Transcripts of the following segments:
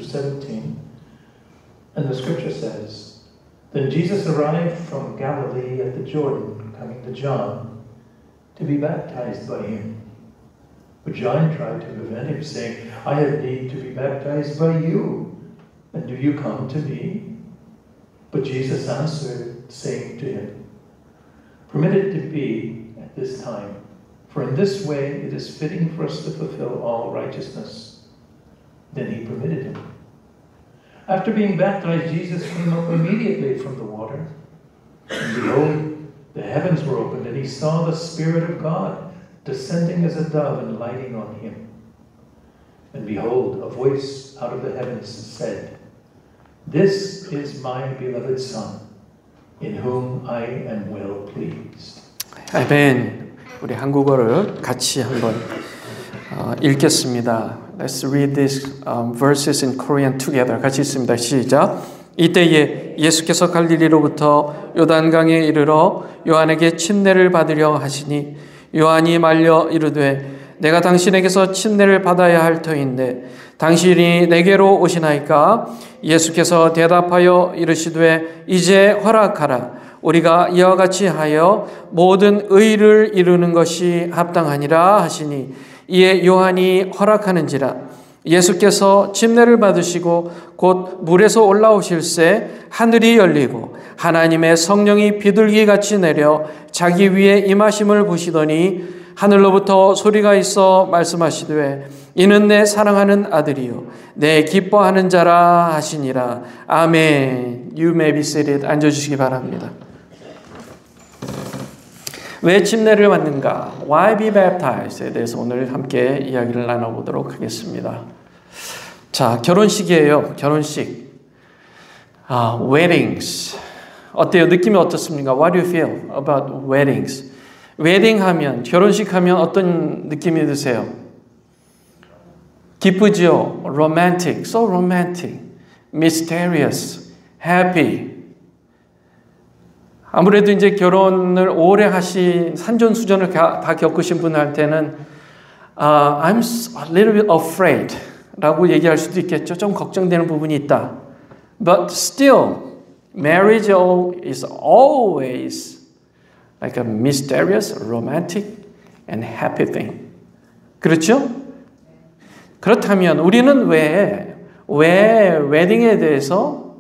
17. And the scripture says, Then Jesus arrived from Galilee at the Jordan, coming to John, to be baptized by him. But John tried to prevent him, saying, I have need to be baptized by you, and do you come to me? But Jesus answered, saying to him, Permit it to be at this time, for in this way it is fitting for us to fulfill all righteousness. Then he permitted him. After being baptized, Jesus came up immediately from the water. And behold, the heavens were opened, and he saw the Spirit of God descending as a dove and lighting on him. And behold, a voice out of the heavens said, This is my beloved Son, in whom I am well pleased. 아멘. 우리 한국어를 같이 한번 읽겠습니다. Let's read these verses in Korean together. 같이 읽습니다. 시작. 이때에 예수께서 갈릴리로부터 요단강에 이르러 요한에게 침례를 받으려 하시니 요한이 말려 이르되 내가 당신에게서 침례를 받아야 할 터인데 당신이 내게로 오시나이까? 예수께서 대답하여 이르시되 이제 허락하라. 우리가 이와 같이 하여 모든 의를 이루는 것이 합당하니라 하시니 이에 요한이 허락하는지라. 예수께서 침례를 받으시고 곧 물에서 올라오실새 하늘이 열리고 하나님의 성령이 비둘기같이 내려 자기 위에 임하심을 보시더니 하늘로부터 소리가 있어 말씀하시되 이는 내 사랑하는 아들이요 내 기뻐하는 자라 하시니라. 아멘. You may be seated. 앉아주시기 바랍니다. 왜 침례를 받는가? Why be baptized에 대해서 오늘 함께 이야기를 나눠보도록 하겠습니다. 자, 결혼식이에요. 결혼식. Weddings. 어때요? 느낌이 어떻습니까? What do you feel about weddings? 웨딩 하면, 결혼식 하면 어떤 느낌이 드세요? 기쁘죠? Romantic, so romantic, mysterious, happy. 아무래도 이제 결혼을 오래 하신 산전수전을 다 겪으신 분한테는 I'm a little bit afraid 라고 얘기할 수도 있겠죠. 좀 걱정되는 부분이 있다. But still, marriage is always like a mysterious, romantic, and happy thing. 그렇죠? 그렇다면 우리는 왜 웨딩에 대해서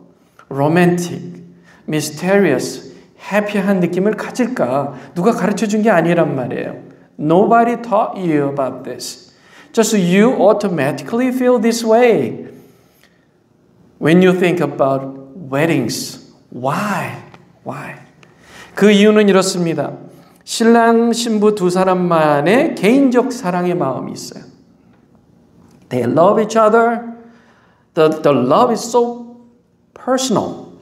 romantic, mysterious, happy한 느낌을 가질까? 누가 가르쳐준 게 아니란 말이에요. Nobody taught you about this. Just you automatically feel this way when you think about weddings. Why? 그 이유는 이렇습니다. 신랑 신부 두 사람만의 개인적 사랑의 마음이 있어요. They love each other. The love is so personal.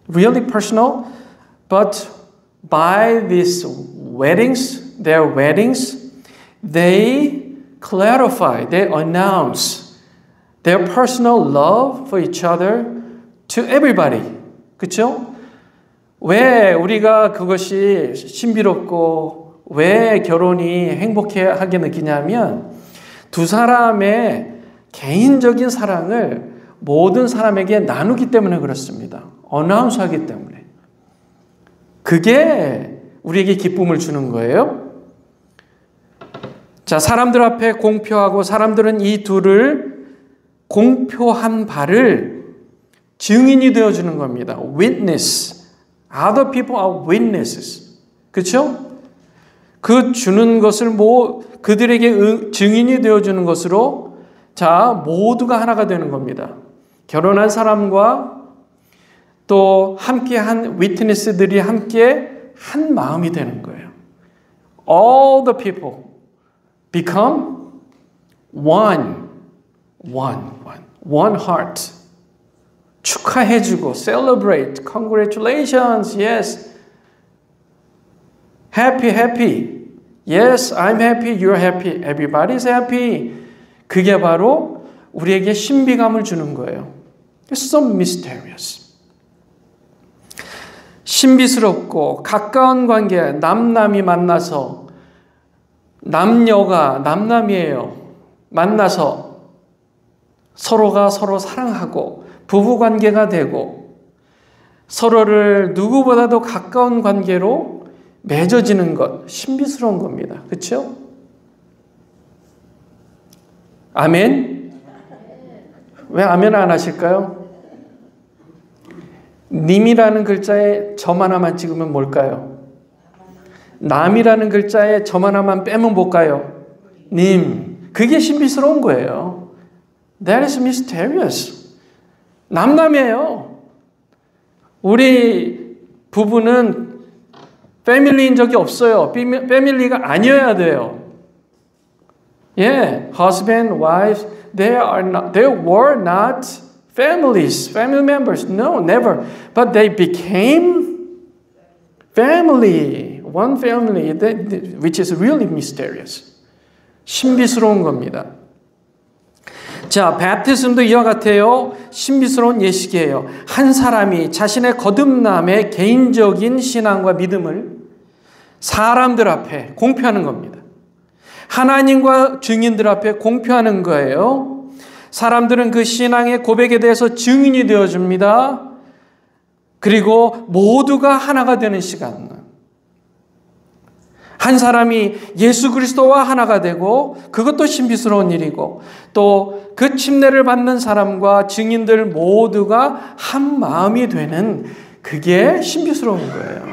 Really personal. But by these weddings, their weddings, they clarify, they announce their personal love for each other to everybody. 그렇죠? 왜 우리가 그것이 신비롭고 왜 결혼이 행복하게 느끼냐면 두 사람의 개인적인 사랑을 모든 사람에게 나누기 때문에 그렇습니다. 어나운스하기 때문에. 그게 우리에게 기쁨을 주는 거예요. 자, 사람들 앞에 공표하고 사람들은 이 둘을 공표한 바를 증인이 되어주는 겁니다. Witness. Other people are witnesses. 그렇죠? 그 주는 것을 그들에게 증인이 되어주는 것으로 자, 모두가 하나가 되는 겁니다. 결혼한 사람과 또 함께한 위트니스들이 함께 한 마음이 되는 거예요. All the people become one heart. 축하해주고 celebrate, congratulations, yes. Happy. Yes, I'm happy, you're happy, everybody's happy. 그게 바로 우리에게 신비감을 주는 거예요. It's so mysterious. 신비스럽고 가까운 관계, 남남이 만나서 남녀가 남남이에요. 만나서 서로가 서로 사랑하고 부부 관계가 되고 서로를 누구보다도 가까운 관계로 맺어지는 것, 신비스러운 겁니다. 그렇죠? 아멘? 왜 아멘 안 하실까요? 님이라는 글자에 점 하나만 찍으면 뭘까요? 남이라는 글자에 점 하나만 빼면 뭘까요? 님. 그게 신비스러운 거예요. That is mysterious. 남남이에요. 우리 부부는 패밀리인 적이 없어요. 패밀리가 아니어야 돼요. Yeah, husband, wife, they were not families, family members. No, never. But they became family, one family, which is really mysterious. 신비스러운 겁니다. 자, 바티즘도 이와 같아요. 신비스러운 예식이에요. 한 사람이 자신의 거듭남의 개인적인 신앙과 믿음을 사람들 앞에 공표하는 겁니다. 하나님과 증인들 앞에 공표하는 거예요. 사람들은 그 신앙의 고백에 대해서 증인이 되어줍니다. 그리고 모두가 하나가 되는 시간. 한 사람이 예수 그리스도와 하나가 되고 그것도 신비스러운 일이고 또 그 침례를 받는 사람과 증인들 모두가 한 마음이 되는 그게 신비스러운 거예요.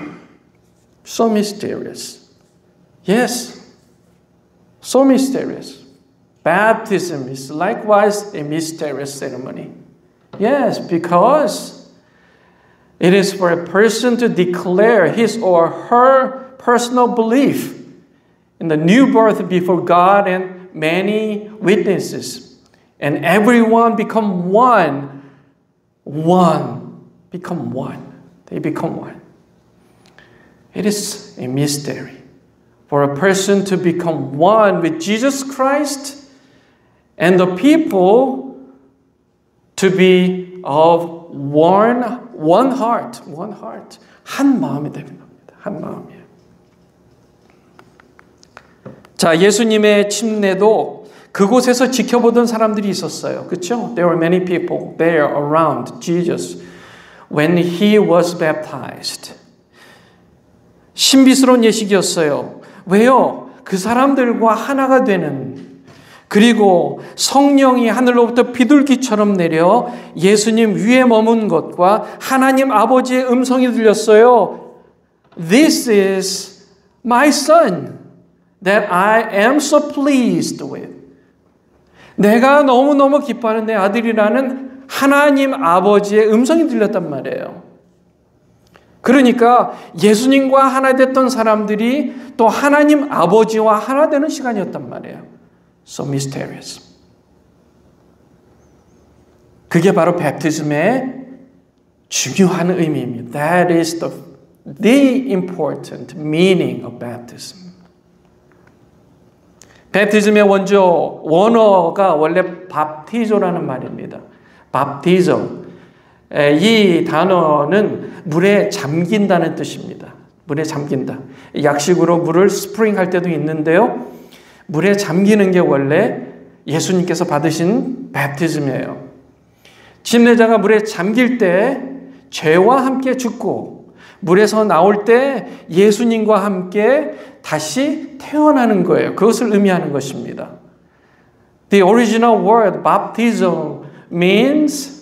So mysterious. Yes. So mysterious. Baptism is likewise a mysterious ceremony. Yes, because it is for a person to declare his or her personal belief in the new birth before God and many witnesses. And everyone become one. Become one. They become one. It is a mystery for a person to become one with Jesus Christ and the people to be of one heart. 한 마음이 되는 겁니다. 한 마음이에요. 자, 예수님의 침례도 그곳에서 지켜보던 사람들이 있었어요. 그렇죠? There were many people there around Jesus when he was baptized. 신비스러운 예식이었어요. 왜요? 그 사람들과 하나가 되는 그리고 성령이 하늘로부터 비둘기처럼 내려 예수님 위에 머문 것과 하나님 아버지의 음성이 들렸어요. This is my son that I am so pleased with. 내가 너무너무 기뻐하는 내 아들이라는 하나님 아버지의 음성이 들렸단 말이에요. 그러니까 예수님과 하나 됐던 사람들이 또 하나님 아버지와 하나 되는 시간이었단 말이에요. So mysterious. 그게 바로 베프티즘의 중요한 의미입니다. That is the important meaning of baptism. 베프티즘의 원어가 원래 밥티조라는 말입니다. 밥티조. 이 단어는 물에 잠긴다는 뜻입니다. 물에 잠긴다. 약식으로 물을 스프링 할 때도 있는데요. 물에 잠기는 게 원래 예수님께서 받으신 베프티즘이에요. 침례자가 물에 잠길 때 죄와 함께 죽고 물에서 나올 때 예수님과 함께 다시 태어나는 거예요. 그것을 의미하는 것입니다. The original word baptism means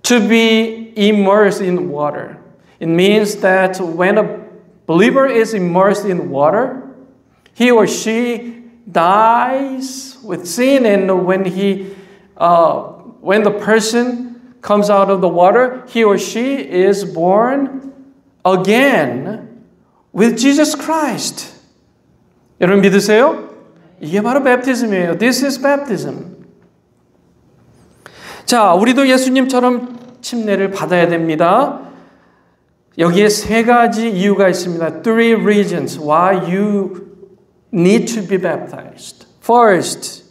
to be immersed in water. It means that when a believer is immersed in water, he or she dies with sin, and when the person comes out of the water, he or she is born again with Jesus Christ. 여러분 믿으세요? 이게 바로 베프티즘이에요. This is baptism. 자, 우리도 예수님처럼 침례를 받아야 됩니다. 여기에 세 가지 이유가 있습니다. Three reasons why you need to be baptized. First,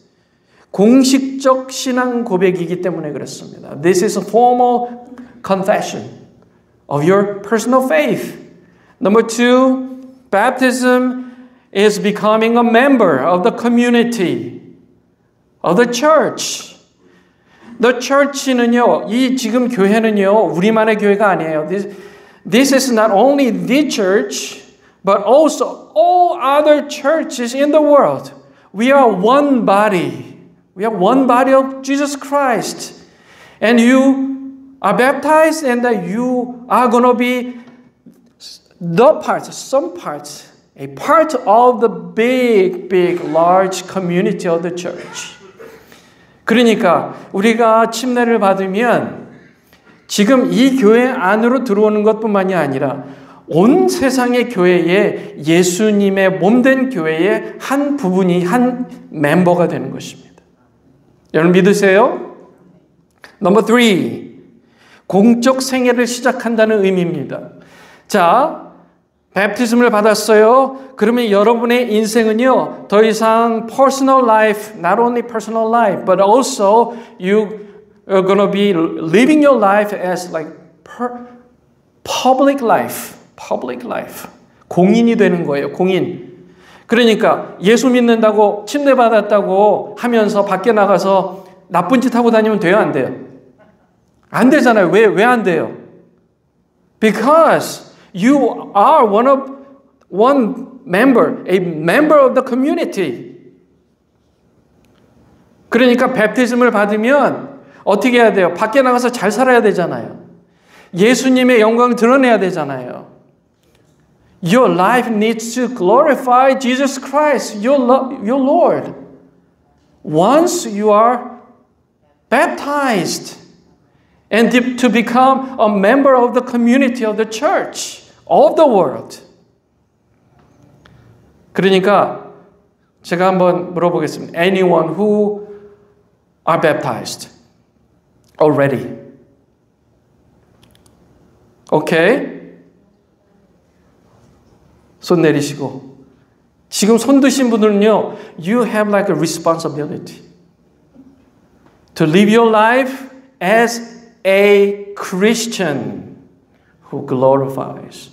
공식적 신앙 고백이기 때문에 그렇습니다. This is a formal confession of your personal faith. Number two, baptism is becoming a member of the community, of the church. The church는요, 이 지금 교회는요, 우리만의 교회가 아니에요. This is not only the church, but also all other churches in the world. We are one body. We are one body of Jesus Christ. And you are baptized and you are going to be some parts, a part of the big, large community of the church. 그러니까 우리가 침례를 받으면 지금 이 교회 안으로 들어오는 것뿐만이 아니라 온 세상의 교회에 예수님의 몸된 교회의 한 부분이 한 멤버가 되는 것입니다. 여러분 믿으세요? 넘버 3. 공적 생애를 시작한다는 의미입니다. 자, 베프티즘을 받았어요. 그러면 여러분의 인생은요, 더 이상 personal life, not only personal life, but also you are going to be living your life as like public life. 공인이 되는 거예요, 공인. 그러니까 예수 믿는다고 침례 받았다고 하면서 밖에 나가서 나쁜 짓 하고 다니면 돼요, 안 돼요? 안 되잖아요. 왜 안 돼요? Because you are one member, a member of the community. 그러니까 베프티즘을 받으면 어떻게 해야 돼요? 밖에 나가서 잘 살아야 되잖아요. 예수님의 영광을 드러내야 되잖아요. Your life needs to glorify Jesus Christ, your Lord. Once you are baptized and to become a member of the community of the church of the world. 그러니까 제가 한번 물어보겠습니다. Anyone who are baptized already? Okay? 손 내리시고. 지금 손 드신 분들은요, you have like a responsibility to live your life as a Christian who glorifies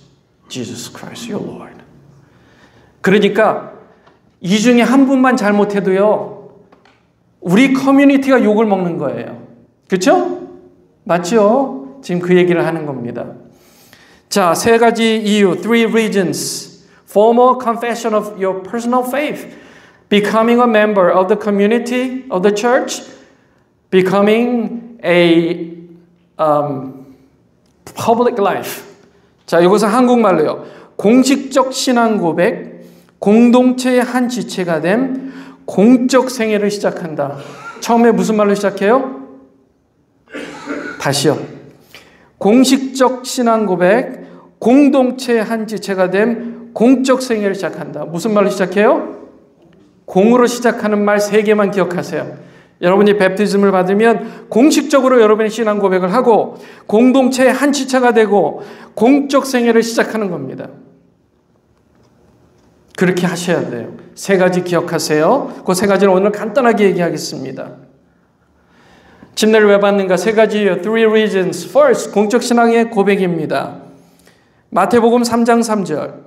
Jesus Christ, your Lord. 그러니까 이 중에 한 분만 잘못해도요, 우리 커뮤니티가 욕을 먹는 거예요. 그렇죠? 맞죠? 지금 그 얘기를 하는 겁니다. 자, 3가지 이유, 3 reasons. Formal confession of your personal faith, becoming a member of the community of the church, becoming a public life. 자, 이것은 한국말로요. 공식적 신앙 고백, 공동체의 한 지체가 된 공적 생애를 시작한다. 처음에 무슨 말로 시작해요? 다시요. 공식적 신앙 고백, 공동체의 한 지체가 된 공적 생애를 시작한다. 무슨 말로 시작해요? 공으로 시작하는 말 3개만 기억하세요. 여러분이 베프티즘을 받으면 공식적으로 여러분의 신앙 고백을 하고 공동체의 한 지체가 되고 공적 생애를 시작하는 겁니다. 그렇게 하셔야 돼요. 3가지 기억하세요. 그 3가지는 오늘 간단하게 얘기하겠습니다. 침례를 왜 받는가? 3가지예요. 3 reasons. First, 공적 신앙의 고백입니다. 마태복음 3장 3절.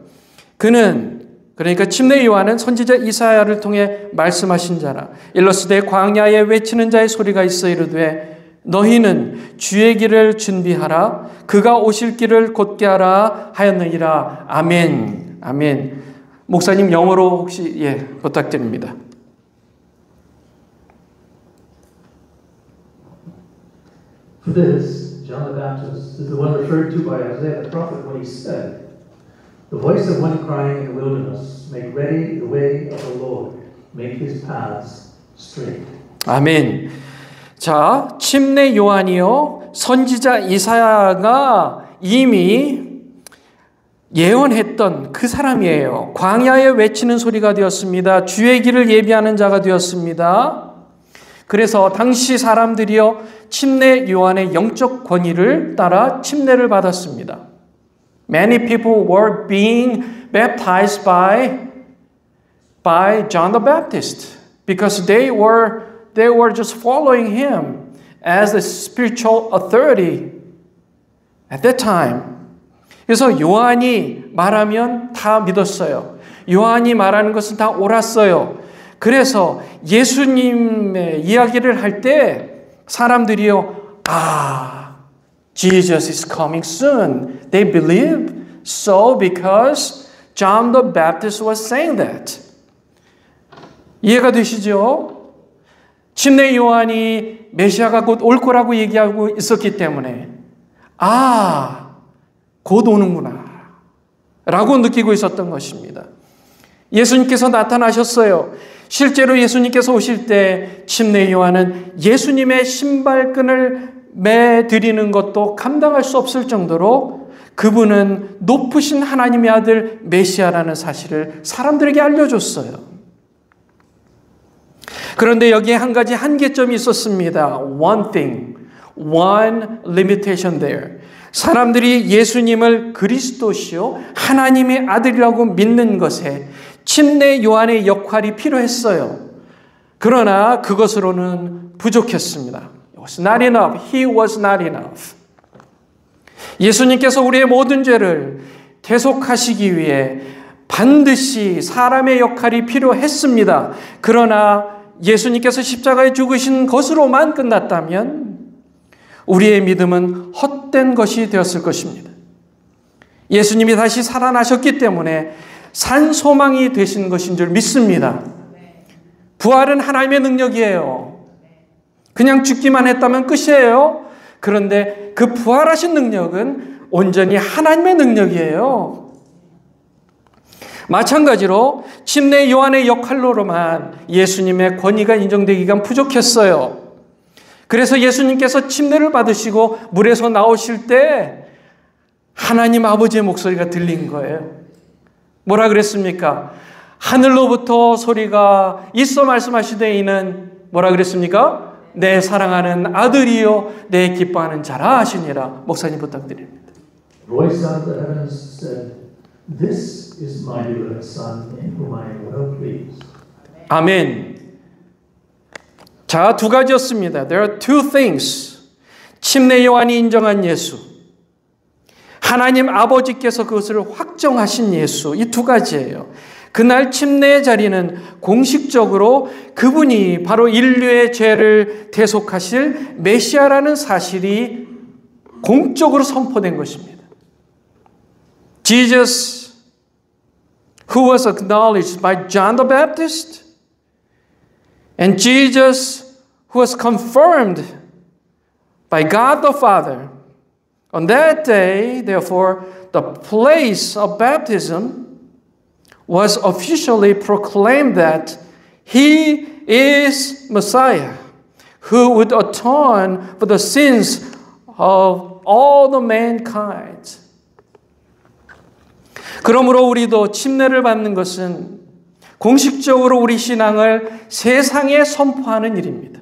그러니까 침례 요한은 선지자 이사야를 통해 말씀하신 자라. 일러스되 광야에 외치는 자의 소리가 있어 이르되 너희는 주의 길을 준비하라. 그가 오실 길을 곧게 하라 하였느니라. 아멘. 아멘. 목사님 영어로 혹시 부탁드립니다. For this, John the Baptist is the one referred to by Isaiah the prophet when he said, The voice of one crying in the wilderness, make ready the way of the Lord, make his paths straight. 아멘. 자, 침례 요한이요, 선지자 이사야가 이미 예언했던 그 사람이에요. 광야에 외치는 소리가 되었습니다. 주의 길을 예비하는 자가 되었습니다. 그래서 당시 사람들이요, 침례 요한의 영적 권위를 따라 침례를 받았습니다. Many people were being baptized by John the Baptist because they were just following him as the spiritual authority at that time. 그래서 요한이 말하면 다 믿었어요. 요한이 말하는 것은 다 옳았어요. 그래서 예수님의 이야기를 할 때 사람들이요, Jesus is coming soon. They believe so because John the Baptist was saying that. 이해가 되시죠? 침례 요한이 메시아가 곧 올 거라고 얘기하고 있었기 때문에 곧 오는구나 라고 느끼고 있었던 것입니다. 예수님께서 나타나셨어요. 실제로 예수님께서 오실 때 침례 요한은 예수님의 신발끈을 매드리는 것도 감당할 수 없을 정도로 그분은 높으신 하나님의 아들 메시아라는 사실을 사람들에게 알려줬어요. 그런데 여기에 한 가지 한계점이 있었습니다. One thing, one limitation there. 사람들이 예수님을 그리스도시요 하나님의 아들이라고 믿는 것에 침례 요한의 역할이 필요했어요. 그러나 그것으로는 부족했습니다. It was not enough. He was not enough. 예수님께서 우리의 모든 죄를 대속하시기 위해 반드시 사람의 역할이 필요했습니다. 그러나 예수님께서 십자가에 죽으신 것으로만 끝났다면 우리의 믿음은 헛된 것이 되었을 것입니다. 예수님이 다시 살아나셨기 때문에 산 소망이 되신 것인 줄 믿습니다. 부활은 하나님의 능력이에요. 그냥 죽기만 했다면 끝이에요. 그런데 그 부활하신 능력은 온전히 하나님의 능력이에요. 마찬가지로 침례 요한의 역할로만 예수님의 권위가 인정되기가 부족했어요. 그래서 예수님께서 침례를 받으시고 물에서 나오실 때 하나님 아버지의 목소리가 들린 거예요. 뭐라 그랬습니까? 하늘로부터 소리가 있어 말씀하시되 이는 뭐라 그랬습니까? 내 사랑하는 아들이요 내 기뻐하는 자라 하시니라. 목사님 부탁드립니다. Voice out of the heavens said, This is my beloved Son, in whom I am well pleased. 아멘. 자, 두 가지였습니다. There are two things. 침례 요한이 인정한 예수, 하나님 아버지께서 그것을 확정하신 예수, 이 두 가지예요. 그날 침례의 자리는 공식적으로 그분이 바로 인류의 죄를 대속하실 메시아라는 사실이 공적으로 선포된 것입니다. Jesus, who was acknowledged by John the Baptist, and Jesus, who was confirmed by God the Father. On that day, therefore, the place of baptism was officially proclaimed that He is Messiah, who would atone for the sins of all the mankind. 그러므로 우리도 침례를 받는 것은 공식적으로 우리 신앙을 세상에 선포하는 일입니다.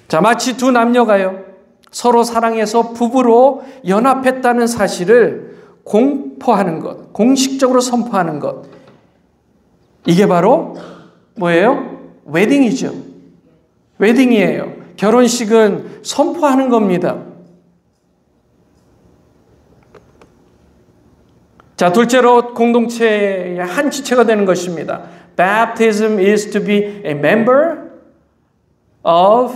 자, 마치 두 남녀가요, 서로 사랑해서 부부로 연합했다는 사실을 공포하는 것, 공식적으로 선포하는 것. 이게 바로 뭐예요? 웨딩이죠. 웨딩이에요. 결혼식은 선포하는 겁니다. 자, 둘째로 공동체의 한 지체가 되는 것입니다. Baptism is to be a member of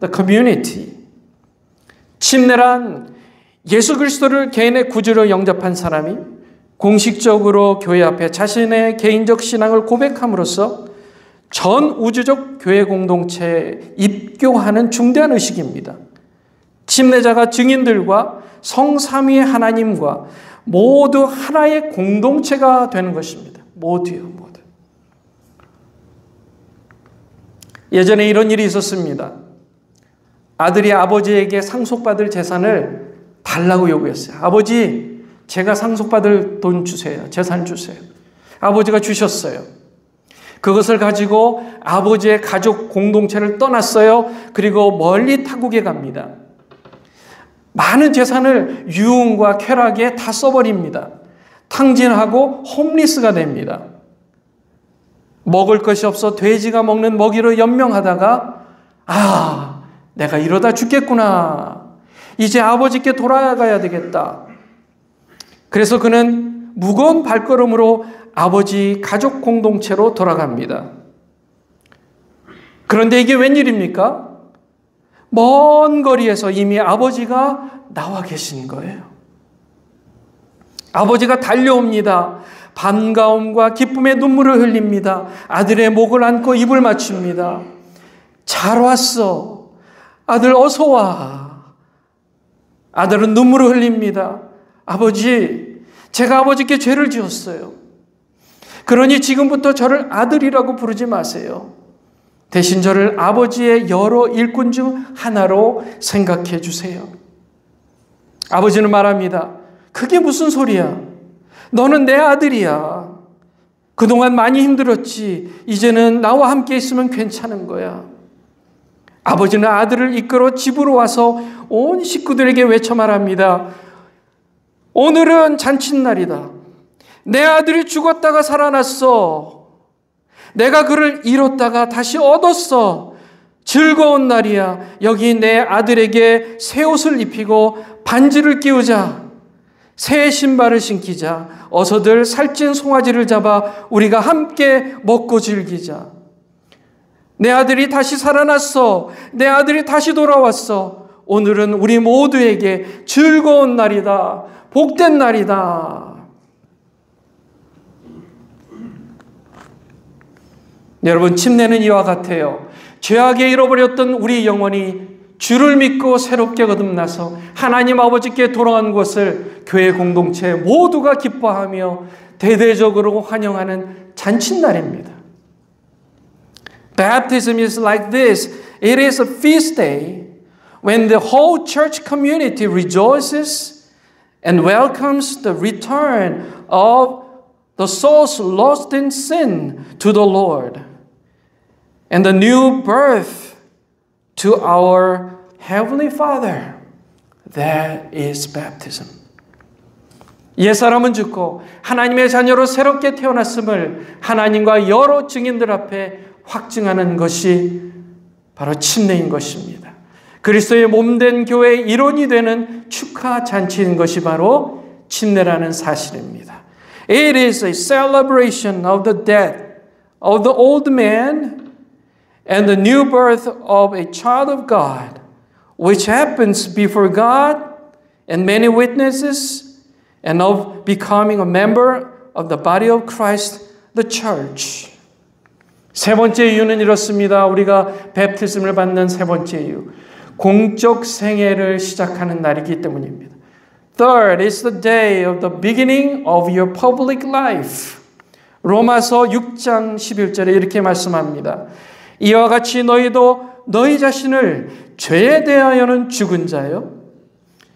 the community. 침례란 예수 그리스도를 개인의 구주로 영접한 사람이 공식적으로 교회 앞에 자신의 개인적 신앙을 고백함으로써 전 우주적 교회 공동체에 입교하는 중대한 의식입니다. 침례자가 증인들과 성삼위의 하나님과 모두 하나의 공동체가 되는 것입니다. 모두요, 모두. 예전에 이런 일이 있었습니다. 아들이 아버지에게 상속받을 재산을 달라고 요구했어요. 아버지, 제가 상속받을 돈 주세요. 재산 주세요. 아버지가 주셨어요. 그것을 가지고 아버지의 가족 공동체를 떠났어요. 그리고 멀리 타국에 갑니다. 많은 재산을 유흥과 쾌락에 다 써버립니다. 탕진하고 홈리스가 됩니다. 먹을 것이 없어 돼지가 먹는 먹이로 연명하다가 내가 이러다 죽겠구나. 이제 아버지께 돌아가야 되겠다. 그래서 그는 무거운 발걸음으로 아버지 가족 공동체로 돌아갑니다. 그런데 이게 웬일입니까? 먼 거리에서 이미 아버지가 나와 계신 거예요. 아버지가 달려옵니다. 반가움과 기쁨의 눈물을 흘립니다. 아들의 목을 안고 입을 맞춥니다. 잘 왔어. 아들 어서 와. 아들은 눈물을 흘립니다. 아버지, 제가 아버지께 죄를 지었어요. 그러니 지금부터 저를 아들이라고 부르지 마세요. 대신 저를 아버지의 여러 일꾼 중 하나로 생각해 주세요. 아버지는 말합니다. 그게 무슨 소리야? 너는 내 아들이야. 그동안 많이 힘들었지. 이제는 나와 함께 있으면 괜찮은 거야. 아버지는 아들을 이끌어 집으로 와서 온 식구들에게 외쳐 말합니다. 오늘은 잔칫날이다. 내 아들이 죽었다가 살아났어. 내가 그를 잃었다가 다시 얻었어. 즐거운 날이야. 여기 내 아들에게 새 옷을 입히고 반지를 끼우자. 새 신발을 신기자. 어서들 살찐 송아지를 잡아 우리가 함께 먹고 즐기자. 내 아들이 다시 살아났어. 내 아들이 다시 돌아왔어. 오늘은 우리 모두에게 즐거운 날이다. 복된 날이다. 여러분, 침례는 이와 같아요. 죄악에 잃어버렸던 우리 영혼이 주를 믿고 새롭게 거듭나서 하나님 아버지께 돌아간 것을 교회 공동체 모두가 기뻐하며 대대적으로 환영하는 잔칫날입니다. Baptism is like this. It is a feast day when the whole church community rejoices and welcomes the return of the souls lost in sin to the Lord and the new birth to our Heavenly Father. That is baptism. 옛사람은 죽고 하나님의 자녀로 새롭게 태어났음을 하나님과 여러 증인들 앞에 확증하는 것이 바로 침례인 것입니다. 그리스도의 몸된 교회의 일원이 되는 축하 잔치인 것이 바로 침례라는 사실입니다. It is a celebration of the death of the old man and the new birth of a child of God, which happens before God and many witnesses, and of becoming a member of the body of Christ, the church. 세 번째 이유는 이렇습니다. 우리가 베프티즘을 받는 세 번째 이유. 공적 생애를 시작하는 날이기 때문입니다. Third is the day of the beginning of your public life. 로마서 6장 11절에 이렇게 말씀합니다. 이와 같이 너희도 너희 자신을 죄에 대하여는 죽은 자요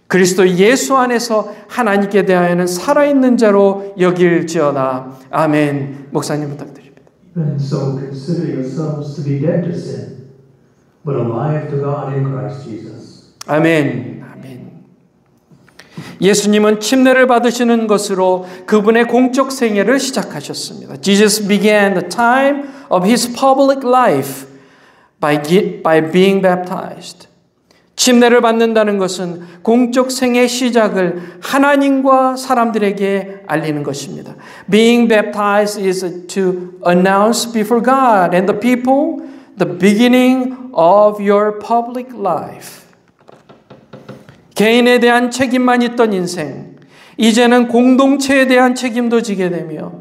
그리스도 예수 안에서 하나님께 대하여는 살아있는 자로 여길지어다. 아멘. 목사님 부탁드립니다. And so consider yourselves to be dead to sin, but alive to God in Christ Jesus. 아멘. 아멘. 예수님은 침례를 받으시는 것으로 그분의 공적 생애를 시작하셨습니다. Jesus began the time of his public life by being baptized. 침례를 받는다는 것은 공적 생애 시작을 하나님과 사람들에게 알리는 것입니다. Being baptized is to announce before God and the people the beginning of your public life. 개인에 대한 책임만 있던 인생, 이제는 공동체에 대한 책임도 지게 되며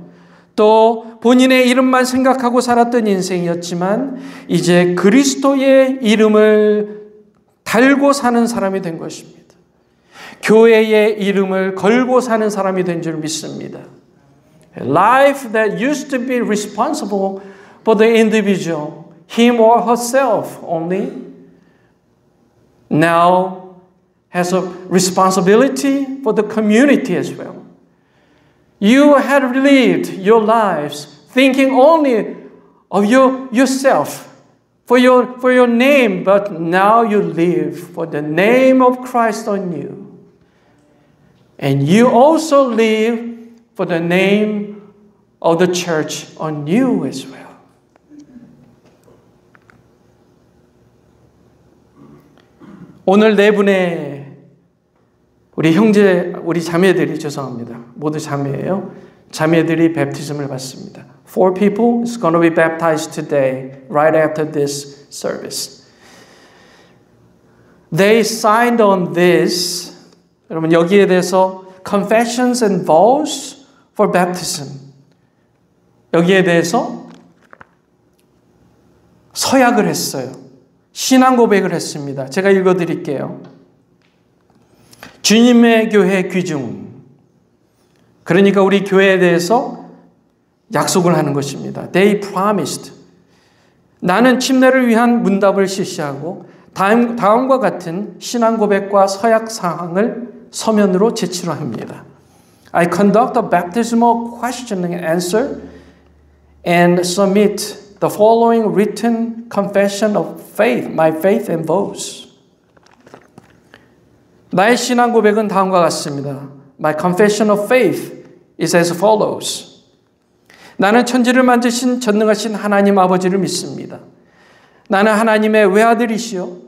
또 본인의 이름만 생각하고 살았던 인생이었지만 이제 그리스도의 이름을 달고 사는 사람이 된 것입니다. 교회의 이름을 걸고 사는 사람이 된 줄 믿습니다. A life that used to be responsible for the individual, him or herself only, now has a responsibility for the community as well. You had lived your lives thinking only of yourself, for your name, but now you live for the name of Christ on you. And you also live for the name of the church on you as well. 오늘 네 분의 우리 형제, 우리 자매들이 죄송합니다. 모두 자매예요. 자매들이 뱀티즘을 받습니다. 4 people is going to be baptized today, right after this service. They signed on this. 여러분 여기에 대해서 confessions and vows for baptism. 여기에 대해서 서약을 했어요. 신앙 고백을 했습니다. 제가 읽어드릴게요. 주님의 교회 귀중. 그러니까 우리 교회에 대해서 약속을 하는 것입니다. They promised. 나는 침례를 위한 문답을 실시하고 다음과 같은 신앙 고백과 서약 사항을 서면으로 제출을 합니다. I conduct a baptismal questioning and answer and submit the following written confession of faith, my faith and vows. 나의 신앙 고백은 다음과 같습니다. My confession of faith is as follows. 나는 천지를 만드신 전능하신 하나님 아버지를 믿습니다. 나는 하나님의 외아들이시요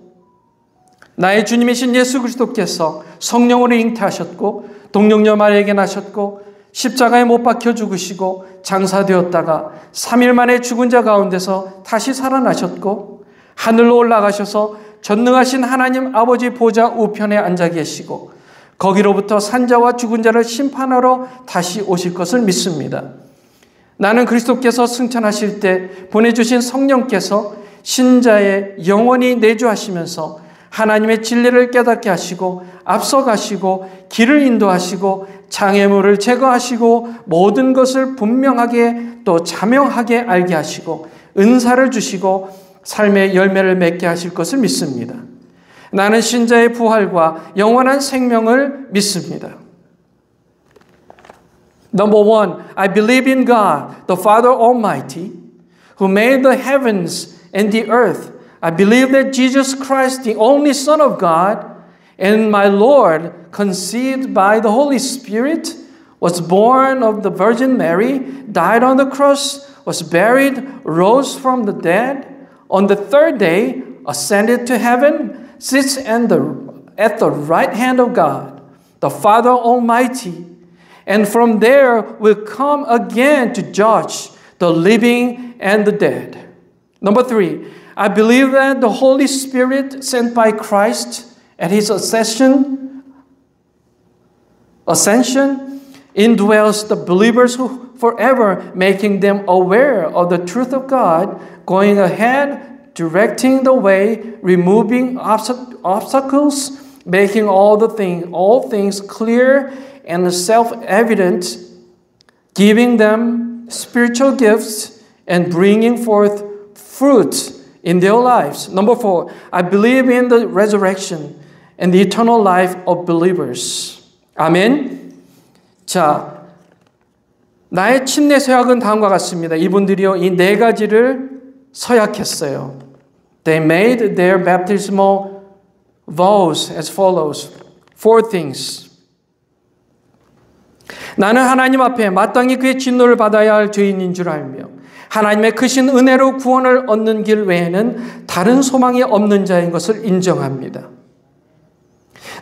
나의 주님이신 예수 그리스도께서 성령으로 잉태하셨고 동정녀 마리아에게 나셨고 십자가에 못 박혀 죽으시고 장사되었다가 3일 만에 죽은 자 가운데서 다시 살아나셨고 하늘로 올라가셔서 전능하신 하나님 아버지 보좌 우편에 앉아 계시고 거기로부터 산자와 죽은 자를 심판하러 다시 오실 것을 믿습니다. 나는 그리스도께서 승천하실 때 보내주신 성령께서 신자의 영원히 내주하시면서 하나님의 진리를 깨닫게 하시고 앞서가시고 길을 인도하시고 장애물을 제거하시고 모든 것을 분명하게 또 자명하게 알게 하시고 은사를 주시고 삶의 열매를 맺게 하실 것을 믿습니다. 나는 신자의 부활과 영원한 생명을 믿습니다. Number 1, I believe in God, the Father Almighty, who made the heavens and the earth. I believe that Jesus Christ, the only Son of God, and my Lord, conceived by the Holy Spirit, was born of the Virgin Mary, died on the cross, was buried, rose from the dead, on the third day ascended to heaven, sits at the right hand of God, the Father Almighty, and from there will come again to judge the living and the dead. Number 3, I believe that the Holy Spirit sent by Christ at his ascension indwells the believers who forever, making them aware of the truth of God, going ahead, directing the way, removing obstacles, making all things clear and self-evident, giving them spiritual gifts and bringing forth fruit in their lives. Number 4, I believe in the resurrection and the eternal life of believers. 아멘. 자, 나의 침례 서약은 다음과 같습니다. 이분들이요, 이 4가지를 서약했어요. They made their baptismal vows as follows. 4 things. 나는 하나님 앞에 마땅히 그의 진노를 받아야 할 죄인인 줄 알며 하나님의 크신 은혜로 구원을 얻는 길 외에는 다른 소망이 없는 자인 것을 인정합니다.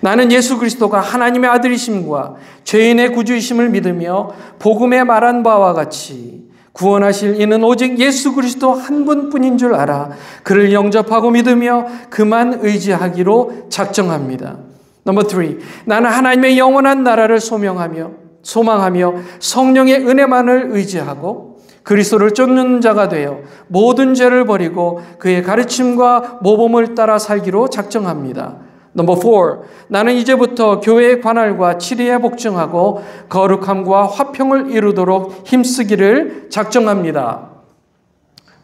나는 예수 그리스도가 하나님의 아들이심과 죄인의 구주이심을 믿으며 복음에 말한 바와 같이 구원하실 이는 오직 예수 그리스도 한 분뿐인 줄 알아 그를 영접하고 믿으며 그만 의지하기로 작정합니다. Number 3, 나는 하나님의 영원한 나라를 소망하며 성령의 은혜만을 의지하고 그리스도를 쫓는 자가 되어 모든 죄를 버리고 그의 가르침과 모범을 따라 살기로 작정합니다. Number 4, 나는 이제부터 교회의 관할과 치리에 복종하고 거룩함과 화평을 이루도록 힘쓰기를 작정합니다.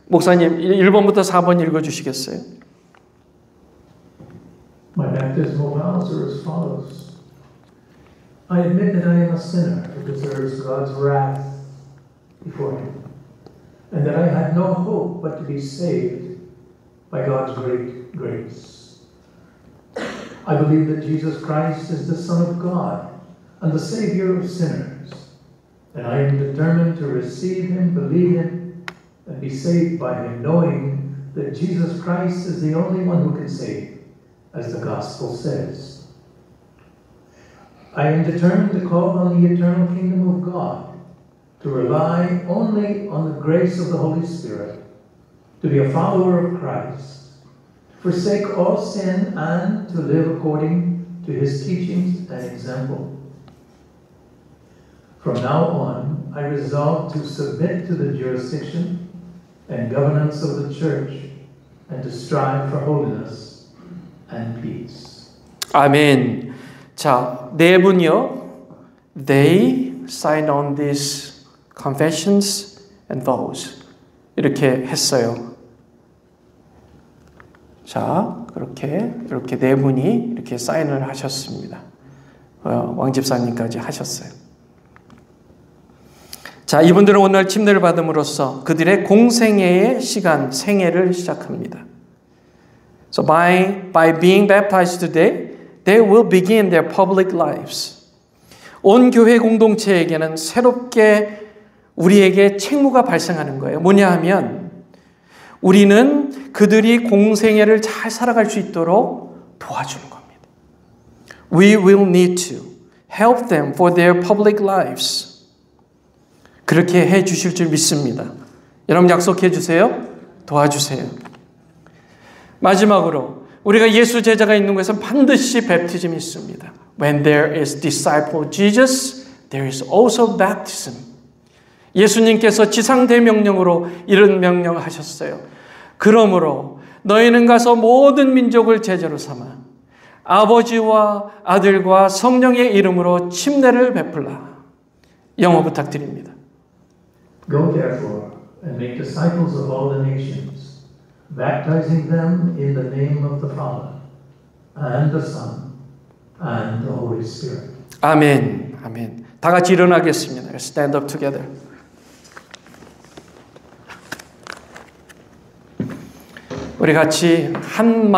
목사님 1번부터 4번 읽어주시겠어요? My baptismal vows are as follows. I admit that I am a sinner who deserves God's wrath before Him, and that I had no hope but to be saved by God's great grace. I believe that Jesus Christ is the Son of God and the Savior of sinners, and I am determined to receive Him, believe Him, and be saved by Him, knowing that Jesus Christ is the only one who can save, as the Gospel says. I am determined to call on the eternal kingdom of God, to rely only on the grace of the Holy Spirit, to be a follower of Christ, to forsake all sin and to live according to his teachings and example. From now on, I resolve to submit to the jurisdiction and governance of the church and to strive for holiness and peace. 아멘. 자, 네 분이요. They signed on these confessions and vows. 이렇게 했어요. 자, 이렇게 네 분이 이렇게 사인을 하셨습니다. 왕 집사님까지 하셨어요. 자, 이분들은 오늘 침례를 받음으로써 그들의 공생애의 시간, 생애를 시작합니다. So by being baptized today, they will begin their public lives. 온 교회 공동체에게는 새롭게 우리에게 책무가 발생하는 거예요. 뭐냐 하면 우리는 그들이 공생애를 잘 살아갈 수 있도록 도와주는 겁니다. We will need to help them for their public lives. 그렇게 해 주실 줄 믿습니다. 여러분 약속해 주세요. 도와주세요. 마지막으로 우리가 예수 제자가 있는 곳에서 반드시 뱀티즘이 있습니다. When there is disciple Jesus, there is also baptism. 예수님께서 지상대명령으로 이런 명령을 하셨어요. 그러므로 너희는 가서 모든 민족을 제자로 삼아 아버지와 아들과 성령의 이름으로 침례를 베풀라. 영어 부탁드립니다. Go therefore and make disciples of all the nations, baptizing them in the name of the Father and the Son and the Holy Spirit. 아멘. 아멘. 다 같이 일어나겠습니다. Stand up together. 우리 같이 한 마음